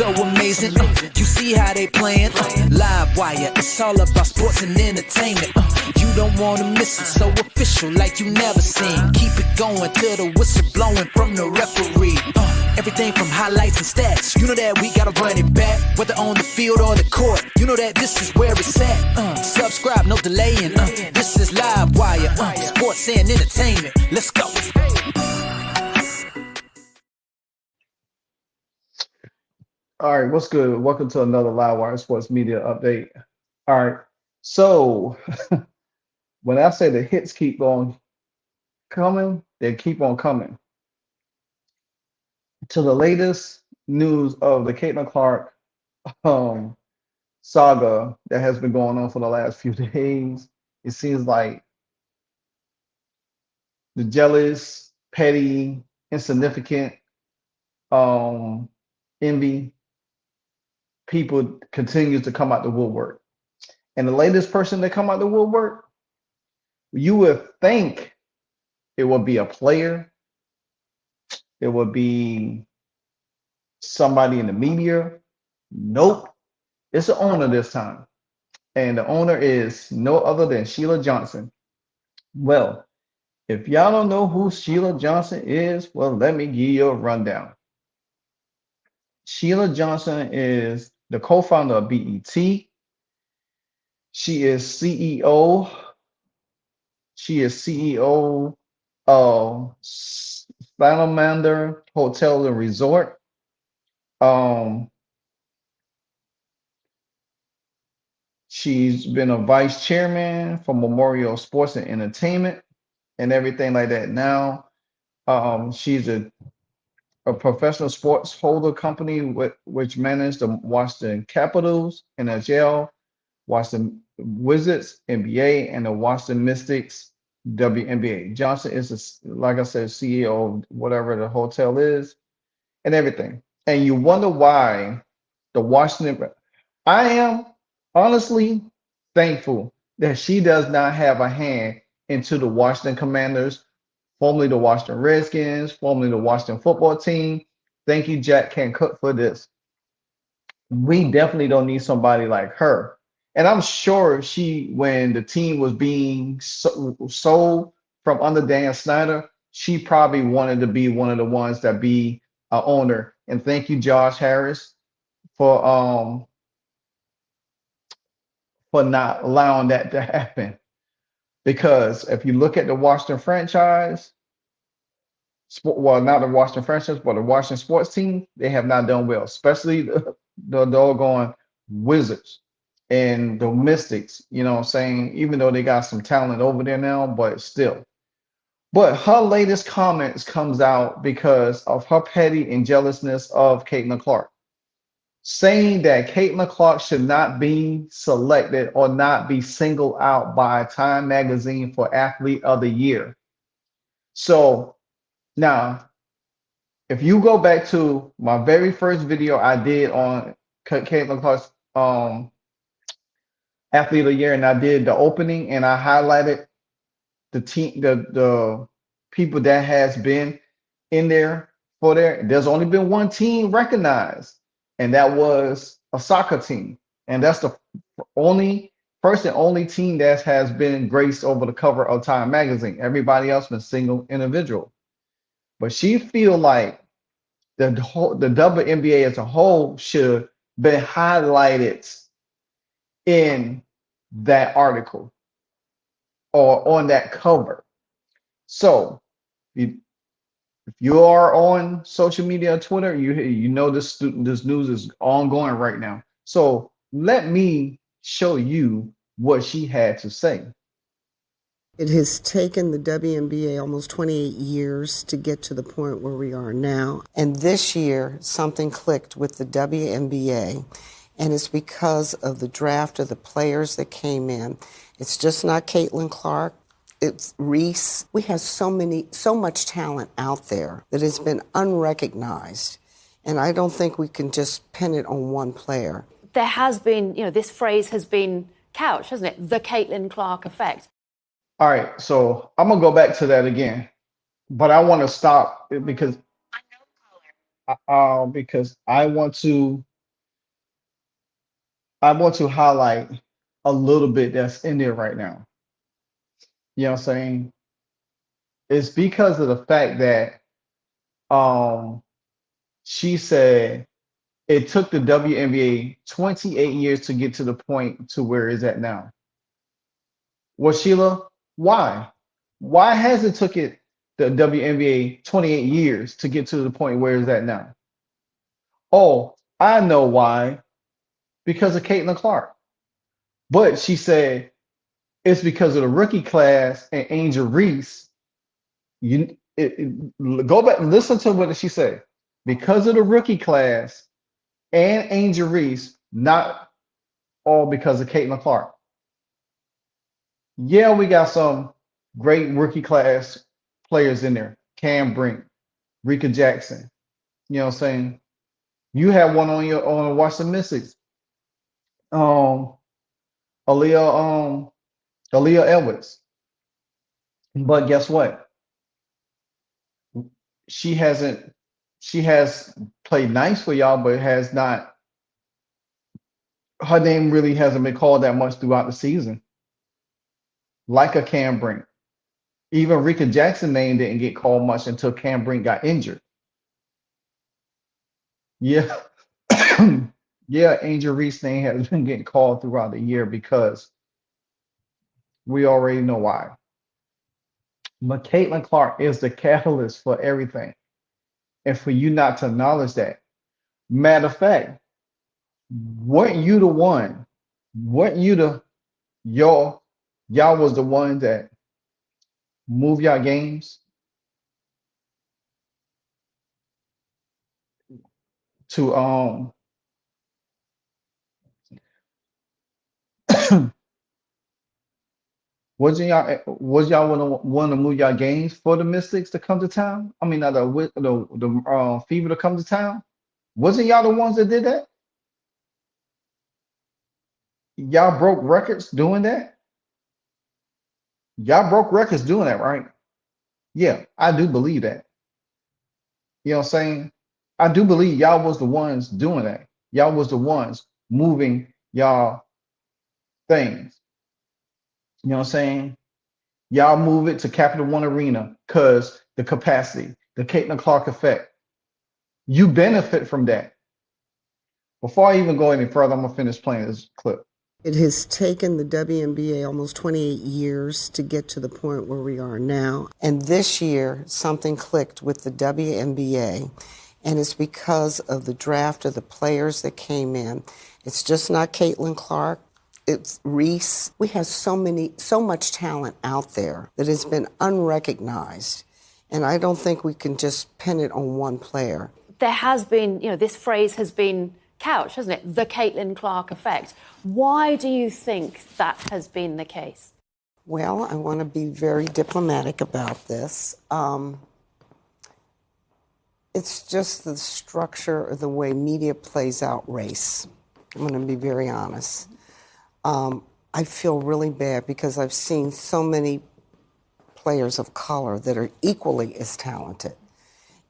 so amazing. You see how they playing? Live wire, it's all about sports and entertainment. You don't wanna miss it, so official like you never seen. Keep it going till the whistle blowing from the referee. Everything from highlights and stats, you know that we gotta run it back. Whether on the field or the court, you know that this is where it's at. Subscribe, no delaying. This is Live Wire, sports and entertainment. Let's go. All right, what's good? Welcome to another Live Wire Sports Media Update. All right, so when I say the hits keep on coming, they keep on coming. To the latest news of the Caitlin Clark saga that has been going on for the last few days, it seems like the jealous, petty, insignificant, envy people continue to come out the woodwork. And the latest person that come out the woodwork, you would think it would be a player, it would be somebody in the media. Nope, it's the owner this time. And the owner is no other than Sheila Johnson. Well, if y'all don't know who Sheila Johnson is, well, let me give you a rundown. Sheila Johnson is the co-founder of BET. She is CEO. She is CEO of Salamander Hotel and Resort. She's been a vice chairman for Memorial Sports and Entertainment and everything like that. Now, she's a professional sports holder company which managed the Washington Capitals, NHL, Washington Wizards, NBA, and the Washington Mystics, WNBA. Johnson is, like I said, CEO of whatever the hotel is and everything. And you wonder why the Washington, I am honestly thankful that she does not have a hand into the Washington Commanders, formerly the Washington Redskins, formerly the Washington football team. Thank you, Jack Can Cook, for this. We definitely don't need somebody like her. And I'm sure when the team was being sold from under Dan Snyder, she probably wanted to be one of the ones that be an owner. And thank you, Josh Harris, for not allowing that to happen. Because if you look at the Washington franchise, well, not the Washington franchise, but the Washington sports team, they have not done well, especially the doggone Wizards and the Mystics, you know what I'm saying? Even though they got some talent over there now, but still. But her latest comments comes out because of her petty and jealousness of Caitlin Clark, saying that Caitlin Clark should not be selected or not be singled out by Time Magazine for Athlete of the Year. So now, if you go back to my very first video I did on Caitlin Clark's Athlete of the Year, and I did the opening and I highlighted the team, the people that has been in there for there. There's only been one team recognized, and that was a soccer team. And that's the first and only team that has been graced over the cover of Time Magazine. Everybody else been single individual. But she feel like the WNBA as a whole should be highlighted in that article or on that cover. So if you are on social media, Twitter, you know this news is ongoing right now. So let me show you what she had to say. It has taken the WNBA almost 28 years to get to the point where we are now. And this year, something clicked with the WNBA, and it's because of the draft of the players that came in. It's just not Caitlin Clark. It's Reese. We have so much talent out there that has been unrecognized. And I don't think we can just pin it on one player. There has been, this phrase has been couched, hasn't it? The Caitlin Clark effect. All right, so I'm gonna go back to that again, but I want to stop because I want to I want to highlight a little bit that's in there right now. You know what I'm saying? It's because of the fact that um she said it took the WNBA 28 years to get to the point to where it's at now. Well, Sheila, why? Why has it took it the WNBA 28 years to get to the point where it's at now? Oh, I know why. Because of Caitlin Clark. But she said it's because of the rookie class and Angel Reese. Go back and listen to what she said. Because of the rookie class and Angel Reese, not all because of Caitlin Clark. Yeah, we got some great rookie class players in there. Cam Brink, Rika Jackson. You know what I'm saying? You have one on Washington Mystics. Um, Aaliyah Edwards. But guess what? She hasn't. She has played nice for y'all, but has not. Her name really hasn't been called that much throughout the season. Like a Cam Brink. Even Rika Jackson's name didn't get called much until Cam Brink got injured. Yeah. Yeah, Angel Reese name has been getting called throughout the year because we already know why. But Caitlin Clark is the catalyst for everything. And for you not to acknowledge that. Matter of fact, weren't you the one? Weren't you the y'all was the one that moved y'all games to was y'all want to move y'all games for the Mystics to come to town? I mean, the Fever to come to town. Wasn't y'all the ones that did that? Y'all broke records doing that. Y'all broke records doing that, right? Yeah, I do believe that. You know what I'm saying? I do believe y'all was the ones doing that. Y'all was the ones moving y'all things. You know what I'm saying? Y'all move it to Capital One Arena because the capacity, the Caitlin Clark effect. You benefit from that. Before I even go any further, I'm gonna finish playing this clip. It has taken the WNBA almost 28 years to get to the point where we are now. And this year, something clicked with the WNBA, and it's because of the draft of the players that came in. It's just not Caitlin Clark. It's Reese. We have so much talent out there that has been unrecognized. And I don't think we can just pin it on one player. There has been, this phrase has been couched, hasn't it? The Caitlin Clark effect. Why do you think that has been the case? Well, I want to be very diplomatic about this. It's just the structure of the way media plays out race. I'm going to be very honest. I feel really bad because I've seen so many players of color that are equally as talented,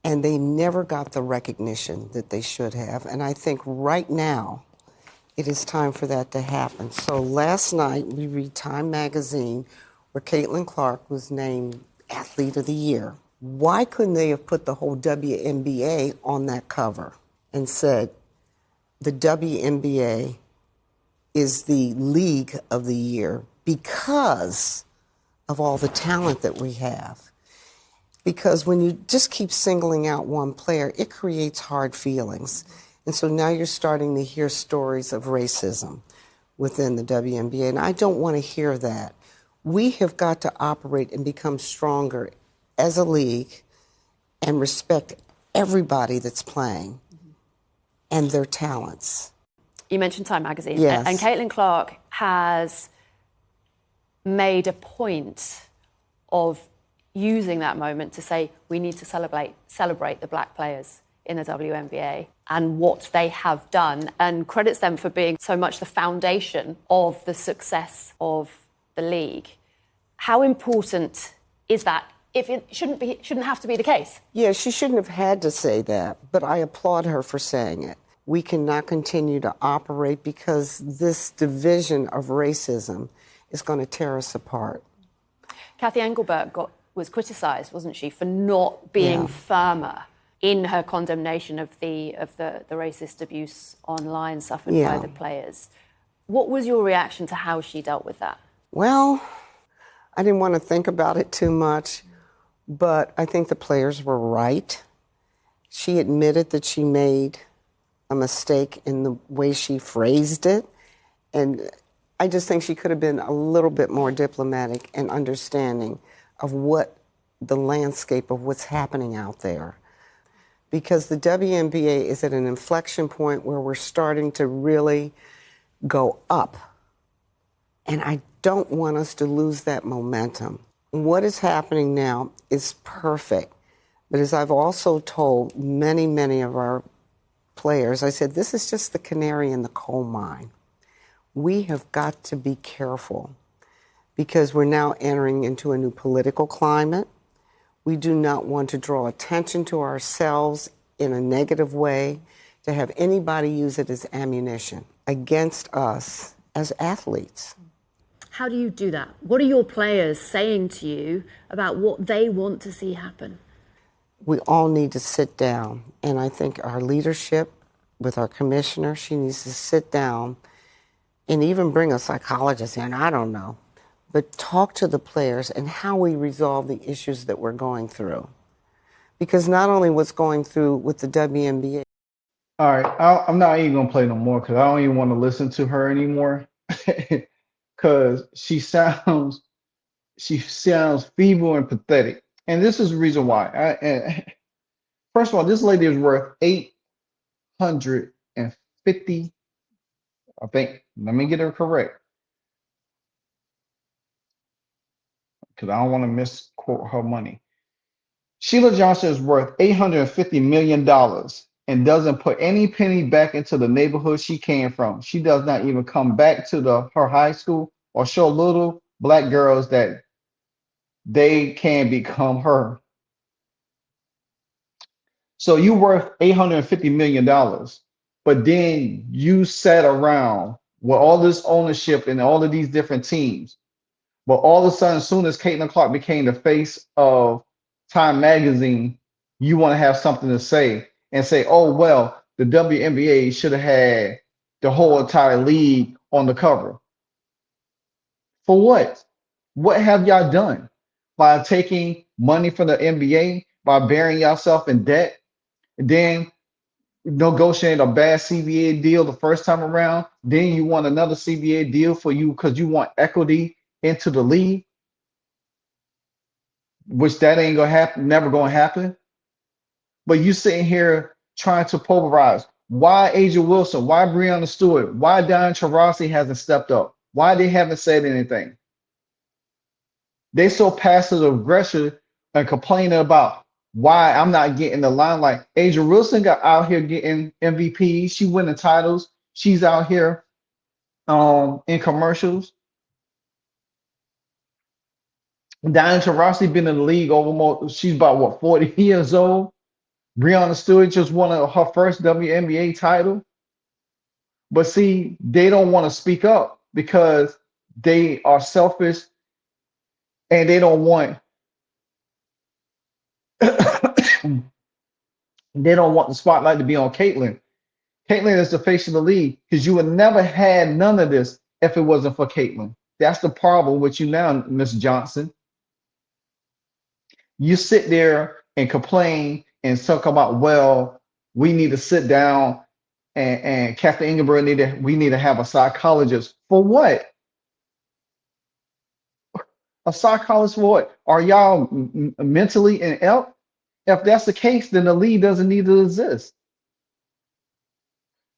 and they never got the recognition that they should have. And I think right now, it is time for that to happen. So last night, we read Time magazine where Caitlin Clark was named Athlete of the Year. Why couldn't they have put the whole WNBA on that cover and said, the WNBA is the league of the year because of all the talent that we have? Because when you just keep singling out one player, it creates hard feelings. And so now you're starting to hear stories of racism within the WNBA, and I don't want to hear that. We have got to operate and become stronger as a league and respect everybody that's playing and their talents. You mentioned Time magazine. Yes. And Caitlin Clark has made a point of using that moment to say we need to celebrate the black players in the WNBA and what they have done, and credits them for being so much the foundation of the success of the league. How important is that if it shouldn't have to be the case? Yeah, she shouldn't have had to say that, but I applaud her for saying it. we cannot continue to operate because this division of racism is going to tear us apart. Kathy Engelbert was criticised, wasn't she, for not being firmer in her condemnation of the racist abuse online suffered by the players. What was your reaction to how she dealt with that? Well, I didn't want to think about it too much, but I think the players were right. She admitted that she made a mistake in the way she phrased it, and I just think she could have been a little bit more diplomatic and understanding of what the landscape of what's happening out there. Because the WNBA is at an inflection point where we're starting to really go up. And I don't want us to lose that momentum. What is happening now is perfect. But as I've also told many, many of our players, I said, this is just the canary in the coal mine. We have got to be careful because we're now entering into a new political climate. We do not want to draw attention to ourselves in a negative way, to have anybody use it as ammunition against us as athletes. How do you do that? What are your players saying to you about what they want to see happen? We all need to sit down, and I think our leadership with our commissioner, she needs to sit down and even bring a psychologist in, I don't know, but talk to the players and how we resolve the issues that we're going through. Because not only what's going through with the WNBA. All right, I'm not even gonna play no more because I don't even want to listen to her anymore. Because she sounds feeble and pathetic, and this is the reason why. First of all, this lady is worth 850. I think. Let me get her correct because I don't want to misquote her money. Sheila Johnson is worth $850 million and doesn't put any penny back into the neighborhood she came from. She does not even come back to her high school or show little black girls that they can become her. So you worth $850 million, but then you sat around with all this ownership and all of these different teams. But all of a sudden, as soon as Caitlin Clark became the face of Time Magazine, you want to have something to say and say, oh, well, the WNBA should have had the whole entire league on the cover. For what? What have y'all done? By taking money from the NBA, by burying yourself in debt, and then negotiating a bad CBA deal the first time around, then you want another CBA deal for you because you want equity into the league, which that ain't gonna happen, never gonna happen. But you sitting here trying to pulverize. Why Asia Wilson? Why Breonna Stewart? Why Diane Taurasi hasn't stepped up? Why they haven't said anything? They so passive aggressive and complaining about why I'm not getting the limelight. Asia Wilson got out here getting MVP. She winning titles. She's out here in commercials. Diane Taurasi been in the league almost. She's about what 40 years old. Breonna Stewart just won her first WNBA title. But see, they don't want to speak up because they are selfish and they don't want they don't want the spotlight to be on Caitlin. Caitlin is the face of the league because you would never had none of this if it wasn't for Caitlin. That's the problem with you now, Miss Johnson. You sit there and complain and talk about, well, we need to sit down and Kathy Engelbert we need to have a psychologist. For what? A psychologist for what? Are y'all mentally inept? If that's the case, then the league doesn't need to exist.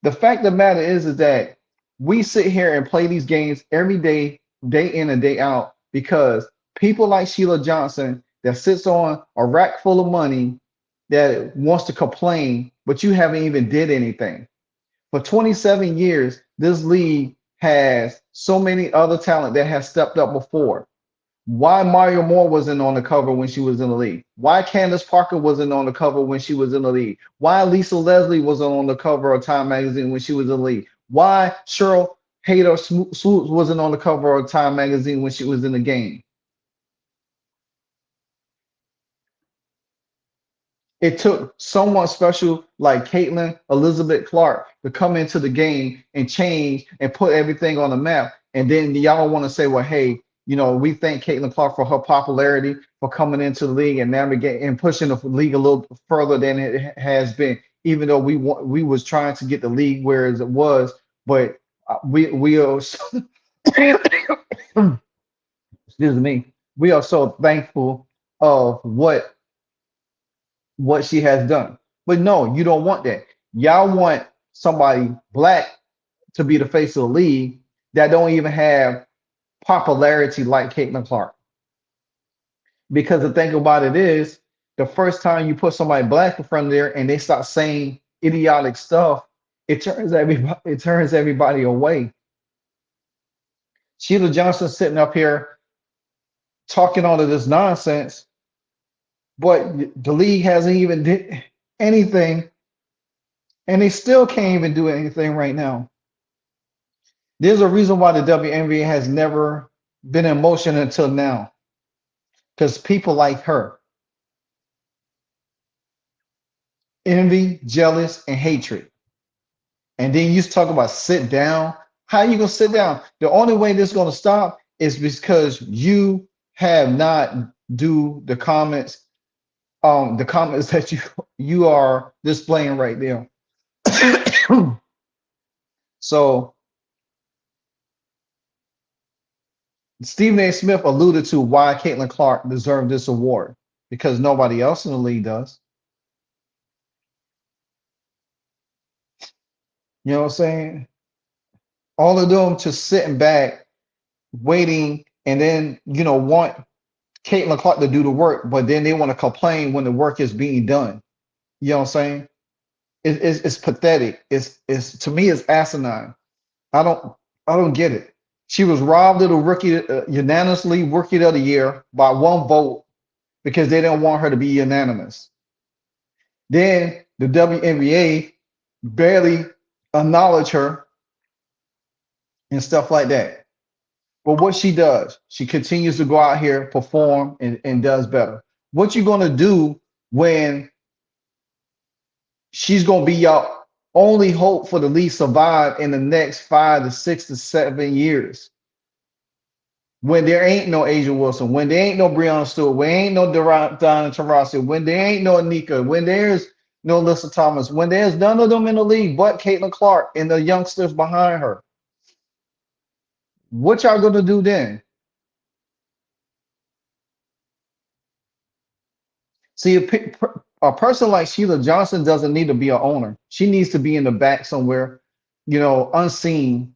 The fact of the matter is that we sit here and play these games every day, day in and day out, because people like Sheila Johnson that sits on a rack full of money that wants to complain, but you haven't even did anything. For 27 years, this league has so many other talent that has stepped up before. Why Mario Moore wasn't on the cover when she was in the league? Why Candace Parker wasn't on the cover when she was in the league? Why Lisa Leslie wasn't on the cover of Time magazine when she was in the league? Why Cheryl Hayter Swoops wasn't on the cover of Time magazine when she was in the game? It took someone special like Caitlin Elizabeth Clark to come into the game and change and put everything on the map. And then y'all want to say, well, hey, we thank Caitlin Clark for her popularity for coming into the league and navigating and pushing the league a little further than it has been, even though we was trying to get the league where it was, but we are excuse me, we are so thankful of what she has done. But no, you don't want that. Y'all want somebody black to be the face of the league that don't even have popularity like Caitlin Clark. Because the thing about it is, the first time you put somebody black in front of there and they start saying idiotic stuff, it turns everybody away. Sheila Johnson sitting up here talking all of this nonsense, but the league hasn't even did anything, and they still can't even do anything right now. There's a reason why the WNBA has never been in motion until now, because people like her, envy, jealous, and hatred. And then you talk about sit down. How are you gonna sit down? The only way this is gonna stop is because you have not do the comments that you are displaying right there. So Stephen A. Smith alluded to why Caitlin Clark deserved this award, because nobody else in the league does. You know what I'm saying? All of them just sitting back, waiting, and then want Caitlin Clark to do the work, but then they want to complain when the work is being done. You know what I'm saying? It's pathetic. It's to me it's asinine. I don't get it. She was robbed of the rookie unanimously rookie of the year by one vote because they didn't want her to be unanimous. Then the WNBA barely acknowledge her and stuff like that. But what she does, she continues to go out here, perform, and does better. What you gonna do when she's gonna be your only hope for the league survive in the next 5 to 6 to 7 years? When there ain't no Asia Wilson, when there ain't no Breonna Stewart, when there ain't no Donna Taurasi, when there ain't no Anika, when there's no Alyssa Thomas, when there's none of them in the league but Caitlin Clark and the youngsters behind her, what y'all gonna do then? See, a person like Sheila Johnson doesn't need to be an owner. She needs to be in the back somewhere, unseen.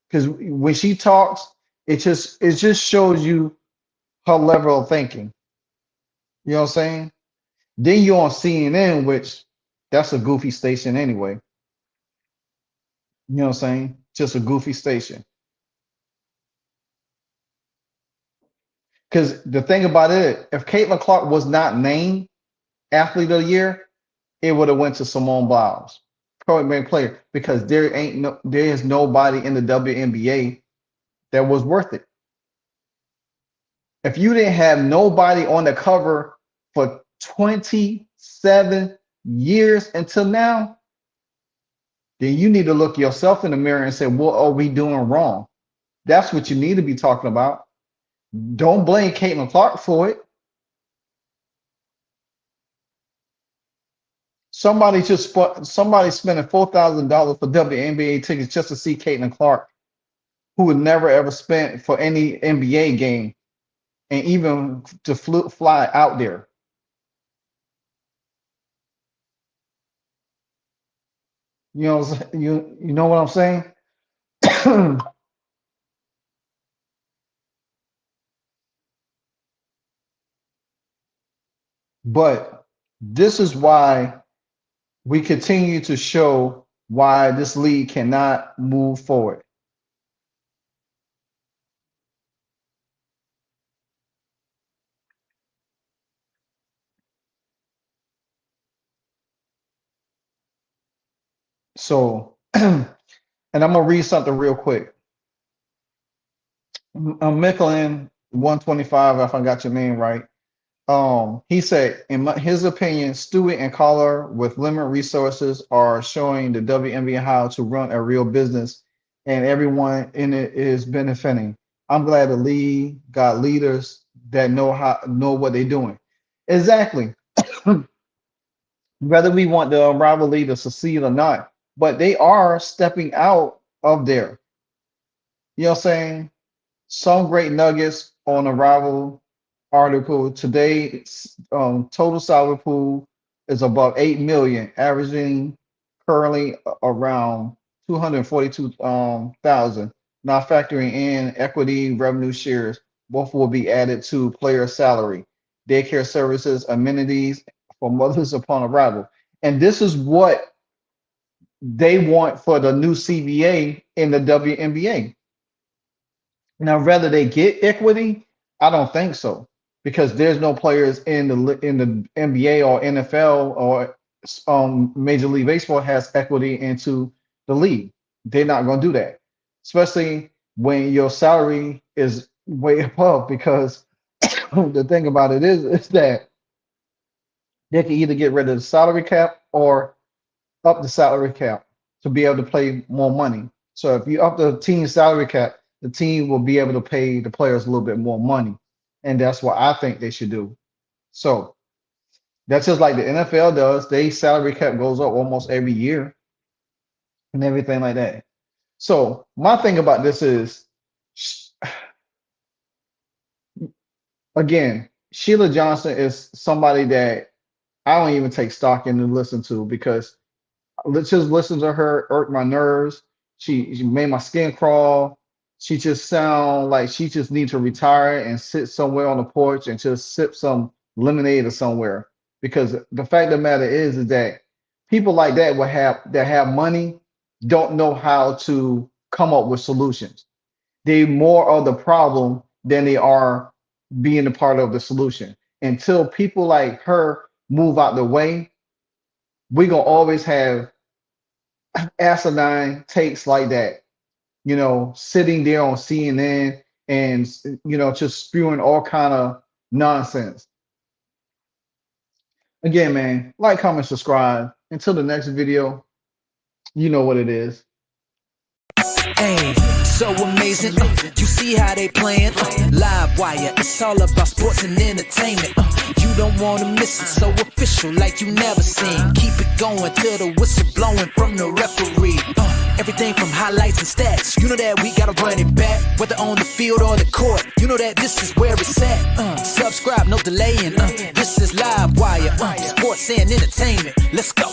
Because when she talks, it just shows you her level of thinking. You know what I'm saying? Then you're on CNN, which that's a goofy station anyway. You know what I'm saying? Just a goofy station. Because the thing about it, if Caitlin Clark was not named Athlete of the Year, it would have went to Simone Biles, pro player, because there is nobody in the WNBA that was worth it. If you didn't have nobody on the cover for 27 years until now, then you need to look yourself in the mirror and say, what are we doing wrong? That's what you need to be talking about. Don't blame Caitlin Clark for it. Somebody spending $4,000 for WNBA tickets just to see Caitlin Clark, who would never ever spend for any NBA game, and even to fly out there. You know what I'm saying? But this is why we continue to show why this league cannot move forward. So, and I'm gonna read something real quick. Micklin 125, if I got your name right. He said, his opinion, Stewart and Collar with limited resources are showing the WNBA how to run a real business, and everyone in it is benefiting. I'm glad the league got leaders that know what they're doing. Exactly. Whether we want the rivalry to succeed or not, but they are stepping out of there. You know what I'm saying? Some great nuggets on a rival article today. Total salary pool is above 8 million, averaging currently around 242,000. Not factoring in equity revenue shares, both will be added to player salary, daycare services, amenities for mothers upon arrival. And this is what they want for the new CBA in the WNBA. Now, whether they get equity, I don't think so, because there's no players in the NBA or NFL or Major League Baseball has equity into the league. They're not going to do that, especially when your salary is way above. Because the thing about it is that they can either get rid of the salary cap or up the salary cap to be able to play more money. So if you up the team salary cap, the team will be able to pay the players a little bit more money. And that's what I think they should do. So that's just like the NFL does. They salary cap goes up almost every year and everything like that. So my thing about this is, again, Sheila Johnson is somebody that I don't even take stock in and listen to, because let's just listen to her irk my nerves. She made my skin crawl. She just sound like she just needs to retire and sit somewhere on the porch and just sip some lemonade or somewhere. Because the fact of the matter is that people like that have money don't know how to come up with solutions. They more of the problem than they are being a part of the solution. Until people like her move out the way, we're gonna always have asinine takes like that, sitting there on CNN and just spewing all kind of nonsense. Again, man, like, comment, subscribe. Until the next video, you know what it is. Hey, so amazing. You see how they playing? Live wire, it's all about sports and entertainment. You don't want to miss it, so official like you never seen. Keep it going till the whistle blowing from the referee. Everything from highlights and stats. You know that we gotta run it back, whether on the field or the court. You know that this is where it's at. Subscribe, no delaying. This is Live Wire, sports and entertainment. Let's go.